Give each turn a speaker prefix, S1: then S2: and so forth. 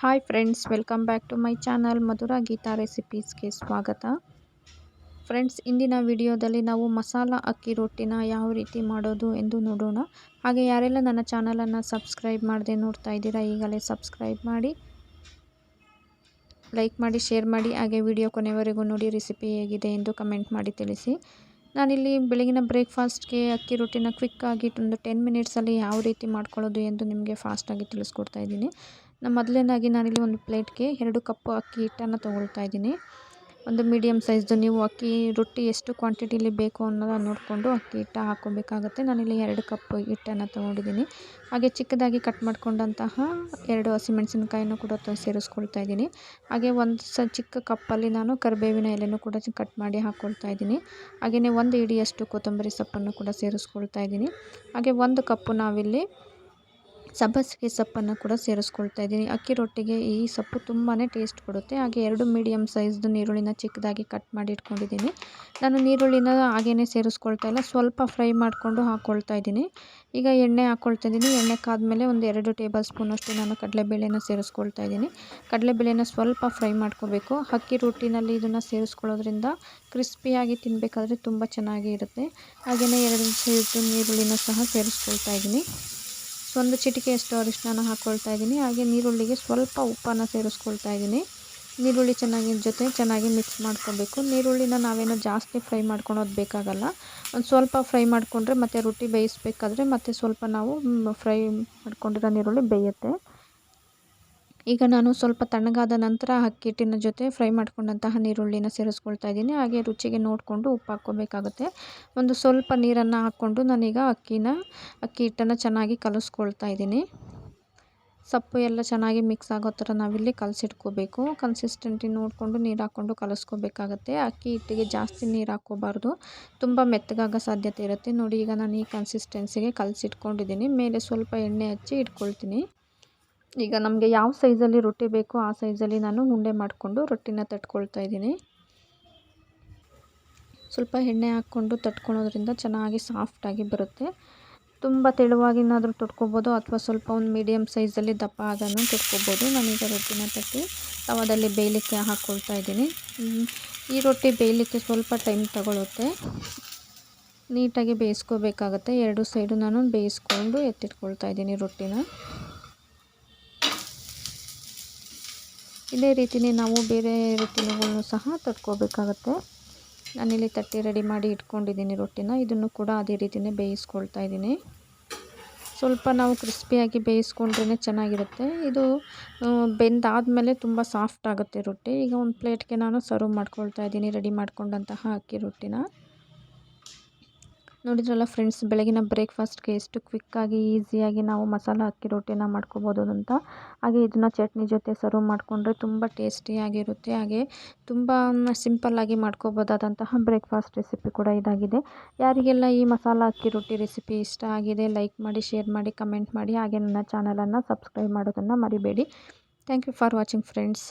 S1: Hi friends, welcome back to my channel Madhurageeta ರೆಸಿಪೀಸ್ಗೆ ಸ್ವಾಗತ. Friends, ಇಂದಿನ ವಿಡಿಯೋದಲ್ಲಿ ನಾವು ಮಸಾಲ ಅಕ್ಕಿ ರೊಟ್ಟಿನ ಯಾವ ರೀತಿ ಮಾಡೋದು ಎಂದು ನೋಡೋಣ. ಹಾಗೆ ಯಾರೆಲ್ಲ ನನ್ನ ಚಾನಲನ್ನು ಸಬ್ಸ್ಕ್ರೈಬ್ ಮಾಡದೆ ನೋಡ್ತಾ ಇದ್ದೀರಾ, ಈಗಲೇ ಸಬ್ಸ್ಕ್ರೈಬ್ ಮಾಡಿ, ಲೈಕ್ ಮಾಡಿ, ಶೇರ್ ಮಾಡಿ. ಹಾಗೆ ವಿಡಿಯೋ ಕೊನೆವರೆಗೂ ನೋಡಿ ರೆಸಿಪಿ ಹೇಗಿದೆ ಎಂದು ಕಮೆಂಟ್ ಮಾಡಿ ತಿಳಿಸಿ. ನಾನಿಲ್ಲಿ ಬೆಳಗಿನ ಬ್ರೇಕ್ಫಾಸ್ಟ್ಗೆ ಅಕ್ಕಿ ರೊಟ್ಟಿನ ಕ್ವಿಕ್ಕಾಗಿ ಒಂದು 10 ಮಿನಿಟ್ಸಲ್ಲಿ ಯಾವ ರೀತಿ ಮಾಡ್ಕೊಳ್ಳೋದು ಎಂದು ನಿಮಗೆ ಫಾಸ್ಟಾಗಿ ತಿಳಿಸ್ಕೊಡ್ತಾ ಇದ್ದೀನಿ. ಮೊದಲನೇದಾಗಿ ನಾನಿಲ್ಲಿ ಒಂದು ಪ್ಲೇಟ್ಗೆ 2 ಕಪ್ ಅಕ್ಕಿ ಹಿಟ್ಟನ್ನು ತೊಗೊಳ್ತಾ ಇದ್ದೀನಿ. ಒಂದು ಮೀಡಿಯಮ್ ಸೈಜ್ದು, ನೀವು ಅಕ್ಕಿ ರೊಟ್ಟಿ ಎಷ್ಟು ಕ್ವಾಂಟಿಟಿಲಿ ಬೇಕು ಅನ್ನೋದನ್ನು ನೋಡಿಕೊಂಡು ಅಕ್ಕಿ ಹಿಟ್ಟು ಹಾಕ್ಕೋಬೇಕಾಗುತ್ತೆ. ನಾನಿಲ್ಲಿ 2 ಕಪ್ ಹಿಟ್ಟನ್ನು ತೊಗೊಂಡಿದ್ದೀನಿ. ಹಾಗೆ ಚಿಕ್ಕದಾಗಿ ಕಟ್ ಮಾಡ್ಕೊಂಡಂತಹ 2 ಹಸಿಮೆಣಸಿನಕಾಯಿನೂ ಕೂಡ ಸೇರಿಸ್ಕೊಳ್ತಾ ಇದ್ದೀನಿ. ಹಾಗೆ ಒಂದು ಚಿಕ್ಕ ಕಪ್ಪಲ್ಲಿ ನಾನು ಕರಿಬೇವಿನ ಎಲೆನೂ ಕೂಡ ಕಟ್ ಮಾಡಿ ಹಾಕ್ಕೊಳ್ತಾ ಇದ್ದೀನಿ. ಹಾಗೆಯೇ 1 ಹಿಡಿಯಷ್ಟು ಕೊತ್ತಂಬರಿ ಸೊಪ್ಪನ್ನು ಕೂಡ ಸೇರಿಸ್ಕೊಳ್ತಾ ಇದ್ದೀನಿ. ಹಾಗೆ 1 ಕಪ್ಪು ನಾವಿಲ್ಲಿ ಸಬ್ಬಸಿಗೆ ಸೊಪ್ಪನ್ನು ಕೂಡ ಸೇರಿಸ್ಕೊಳ್ತಾ ಇದ್ದೀನಿ. ಅಕ್ಕಿ ರೊಟ್ಟಿಗೆ ಈ ಸೊಪ್ಪು ತುಂಬಾ ಟೇಸ್ಟ್ ಕೊಡುತ್ತೆ. ಹಾಗೆ 2 ಮೀಡಿಯಮ್ ಸೈಜ್ದು ನೀರುಳ್ಳಿನ ಚಿಕ್ಕದಾಗಿ ಕಟ್ ಮಾಡಿ ಇಟ್ಕೊಂಡಿದ್ದೀನಿ. ನಾನು ನೀರುಳ್ಳಿನ ಹಾಗೇ ಸೇರಿಸ್ಕೊಳ್ತಾ ಇಲ್ಲ, ಸ್ವಲ್ಪ ಫ್ರೈ ಮಾಡಿಕೊಂಡು ಹಾಕ್ಕೊಳ್ತಾ ಇದ್ದೀನಿ. ಈಗ ಎಣ್ಣೆ ಹಾಕ್ಕೊಳ್ತಾ ಇದ್ದೀನಿ. ಎಣ್ಣೆ ಕಾದ್ಮೇಲೆ ಒಂದು 2 ಟೇಬಲ್ ಸ್ಪೂನಷ್ಟು ನಾನು ಕಡಲೆಬೇಳೆನ ಸೇರಿಸ್ಕೊಳ್ತಾ ಇದ್ದೀನಿ. ಕಡಲೆಬೇಳೆನ ಸ್ವಲ್ಪ ಫ್ರೈ ಮಾಡ್ಕೋಬೇಕು. ಅಕ್ಕಿ ರೊಟ್ಟಿನಲ್ಲಿ ಇದನ್ನು ಸೇರಿಸ್ಕೊಳ್ಳೋದ್ರಿಂದ ಕ್ರಿಸ್ಪಿಯಾಗಿ ತಿನ್ನಬೇಕಾದ್ರೆ ತುಂಬ ಚೆನ್ನಾಗಿ ಇರುತ್ತೆ. ಹಾಗೆಯೇ 2 ಸೈಜ್ದು ನೀರುಳ್ಳಿನ ಸಹ ಸೇರಿಸ್ಕೊಳ್ತಾ ಇದ್ದೀನಿ. ಒಂದು ಚಿಟಿಕೆಯಷ್ಟು ಅರಿಶಿನ ಹಾಕ್ಕೊಳ್ತಾ ಇದ್ದೀನಿ. ಹಾಗೆ ನೀರುಳ್ಳಿಗೆ ಸ್ವಲ್ಪ ಉಪ್ಪನ್ನು ಸೇರಿಸ್ಕೊಳ್ತಾ ಇದ್ದೀನಿ. ನೀರುಳ್ಳಿ ಚೆನ್ನಾಗಿ ಮಿಕ್ಸ್ ಮಾಡ್ಕೊಬೇಕು. ನೀರುಳ್ಳಿನ ನಾವೇನೋ ಜಾಸ್ತಿ ಫ್ರೈ ಮಾಡ್ಕೊಳೋದು ಬೇಕಾಗಲ್ಲ. ಒಂದು ಸ್ವಲ್ಪ ಫ್ರೈ ಮಾಡಿಕೊಂಡ್ರೆ ಮತ್ತು ರೊಟ್ಟಿ ಬೇಯಿಸಬೇಕಾದ್ರೆ ಮತ್ತು ಸ್ವಲ್ಪ ನಾವು ಫ್ರೈ ಮಾಡ್ಕೊಂಡಿರೋ ನೀರುಳ್ಳಿ ಬೇಯುತ್ತೆ. ಈಗ ನಾನು ಸ್ವಲ್ಪ ತಣ್ಣಗಾದ ನಂತರ ಅಕ್ಕಿ ಹಿಟ್ಟಿನ ಜೊತೆ ಫ್ರೈ ಮಾಡ್ಕೊಂಡಂತಹ ನೀರುಳ್ಳಿನ ಸೇರಿಸ್ಕೊಳ್ತಾ ಇದ್ದೀನಿ. ಹಾಗೆ ರುಚಿಗೆ ನೋಡಿಕೊಂಡು ಉಪ್ಪು ಹಾಕ್ಕೋಬೇಕಾಗುತ್ತೆ. ಒಂದು ಸ್ವಲ್ಪ ನೀರನ್ನು ಹಾಕ್ಕೊಂಡು ನಾನೀಗ ಅಕ್ಕಿ ಹಿಟ್ಟನ್ನು ಚೆನ್ನಾಗಿ ಕಲಿಸ್ಕೊಳ್ತಾ ಇದ್ದೀನಿ. ಸೊಪ್ಪು ಎಲ್ಲ ಚೆನ್ನಾಗಿ ಮಿಕ್ಸ್ ಆಗೋ ಥರ ನಾವಿಲ್ಲಿ ಕಲಸಿಟ್ಕೋಬೇಕು. ಕನ್ಸಿಸ್ಟೆಂಟಿ ನೋಡಿಕೊಂಡು ನೀರು ಹಾಕ್ಕೊಂಡು ಕಲಿಸ್ಕೋಬೇಕಾಗತ್ತೆ. ಅಕ್ಕಿ ಹಿಟ್ಟಿಗೆ ಜಾಸ್ತಿ ನೀರು ಹಾಕ್ಕೋಬಾರ್ದು, ತುಂಬ ಮೆತ್ತಗಾಗೋ ಸಾಧ್ಯತೆ ಇರುತ್ತೆ. ನೋಡಿ, ಈಗ ನಾನು ಈ ಕನ್ಸಿಸ್ಟೆನ್ಸಿಗೆ ಕಲಸಿಟ್ಕೊಂಡಿದ್ದೀನಿ. ಮೇಲೆ ಸ್ವಲ್ಪ ಎಣ್ಣೆ ಹಚ್ಚಿ ಇಟ್ಕೊಳ್ತೀನಿ. ಈಗ ನಮಗೆ ಯಾವ ಸೈಜಲ್ಲಿ ರೊಟ್ಟಿ ಬೇಕೋ ಆ ಸೈಜಲ್ಲಿ ನಾನು ಉಂಡೆ ಮಾಡಿಕೊಂಡು ರೊಟ್ಟಿನ ತಟ್ಕೊಳ್ತಾ ಇದ್ದೀನಿ. ಸ್ವಲ್ಪ ಎಣ್ಣೆ ಹಾಕ್ಕೊಂಡು ತಟ್ಕೊಳೋದ್ರಿಂದ ಚೆನ್ನಾಗಿ ಸಾಫ್ಟಾಗಿ ಬರುತ್ತೆ. ತುಂಬ ತೆಳುವಾಗಿನಾದರೂ ತಟ್ಕೊಬೋದು, ಅಥವಾ ಸ್ವಲ್ಪ ಒಂದು ಮೀಡಿಯಮ್ ಸೈಜಲ್ಲಿ ದಪ್ಪ ಅದನ್ನು ತಟ್ಕೊಬೋದು. ನಾನೀಗ ರೊಟ್ಟಿನ ತಟ್ಟಿ ತವಾದಲ್ಲಿ ಬೇಯಲಿಕ್ಕೆ ಹಾಕ್ಕೊಳ್ತಾ ಇದ್ದೀನಿ. ಈ ರೊಟ್ಟಿ ಬೇಯಲಿಕ್ಕೆ ಸ್ವಲ್ಪ ಟೈಮ್ ತಗೊಳ್ಳುತ್ತೆ. ನೀಟಾಗಿ ಬೇಯಿಸ್ಕೋಬೇಕಾಗತ್ತೆ. 2 ಸೈಡು ನಾನು ಬೇಯಿಸ್ಕೊಂಡು ಎತ್ತಿಟ್ಕೊಳ್ತಾ ಇದ್ದೀನಿ ರೊಟ್ಟಿನ. ಇದೇ ರೀತಿಯೇ ನಾವು ಬೇರೆ ರೊಟ್ಟಿಗಳನ್ನು ಸಹ ತಟ್ಕೋಬೇಕಾಗತ್ತೆ. ನಾನಿಲ್ಲಿ ತಟ್ಟಿ ರೆಡಿ ಮಾಡಿ ಇಟ್ಕೊಂಡಿದ್ದೀನಿ ರೊಟ್ಟಿನ. ಇದನ್ನು ಕೂಡ ಅದೇ ರೀತಿಯೇ ಬೇಯಿಸ್ಕೊಳ್ತಾ ಇದ್ದೀನಿ. ಸ್ವಲ್ಪ ನಾವು ಕ್ರಿಸ್ಪಿಯಾಗಿ ಬೇಯಿಸ್ಕೊಂಡ್ರೇ ಚೆನ್ನಾಗಿರುತ್ತೆ. ಇದು ಬೆಂದಾದಮೇಲೆ ತುಂಬ ಸಾಫ್ಟ್ ಆಗುತ್ತೆ ರೊಟ್ಟಿ. ಈಗ ಒಂದು ಪ್ಲೇಟ್ಗೆ ನಾನು ಸರ್ವ್ ಮಾಡ್ಕೊಳ್ತಾ ಇದ್ದೀನಿ ರೆಡಿ ಮಾಡ್ಕೊಂಡಂತಹ ಅಕ್ಕಿ ರೊಟ್ಟಿನ. ನೋಡಿದ್ರಲ್ಲ ಫ್ರೆಂಡ್ಸ್, ಬೆಳಗಿನ ಬ್ರೇಕ್ಫಾಸ್ಟ್ಗೆ ಎಷ್ಟು ಕ್ವಿಕ್ಕಾಗಿ ಈಸಿಯಾಗಿ ನಾವು ಮಸಾಲ ಅಕ್ಕಿ ರೊಟ್ಟಿನ ಮಾಡ್ಕೋಬೋದು ಅಂತ. ಹಾಗೆ ಇದನ್ನು ಚಟ್ನಿ ಜೊತೆ ಸರ್ವ್ ಮಾಡಿಕೊಂಡ್ರೆ ತುಂಬ ಟೇಸ್ಟಿಯಾಗಿರುತ್ತೆ. ಹಾಗೆ ತುಂಬ ಸಿಂಪಲ್ಲಾಗಿ ಮಾಡ್ಕೋಬೋದಾದಂತಹ ಬ್ರೇಕ್ಫಾಸ್ಟ್ ರೆಸಿಪಿ ಕೂಡ ಇದಾಗಿದೆ. ಯಾರಿಗೆಲ್ಲ ಈ ಮಸಾಲ ಅಕ್ಕಿ ರೊಟ್ಟಿ ರೆಸಿಪಿ ಇಷ್ಟ ಆಗಿದೆ, ಲೈಕ್ ಮಾಡಿ, ಶೇರ್ ಮಾಡಿ, ಕಮೆಂಟ್ ಮಾಡಿ. ಹಾಗೆ ನನ್ನ ಚಾನಲನ್ನು ಸಬ್ಸ್ಕ್ರೈಬ್ ಮಾಡೋದನ್ನು ಮರಿಬೇಡಿ. Thank you for watching friends.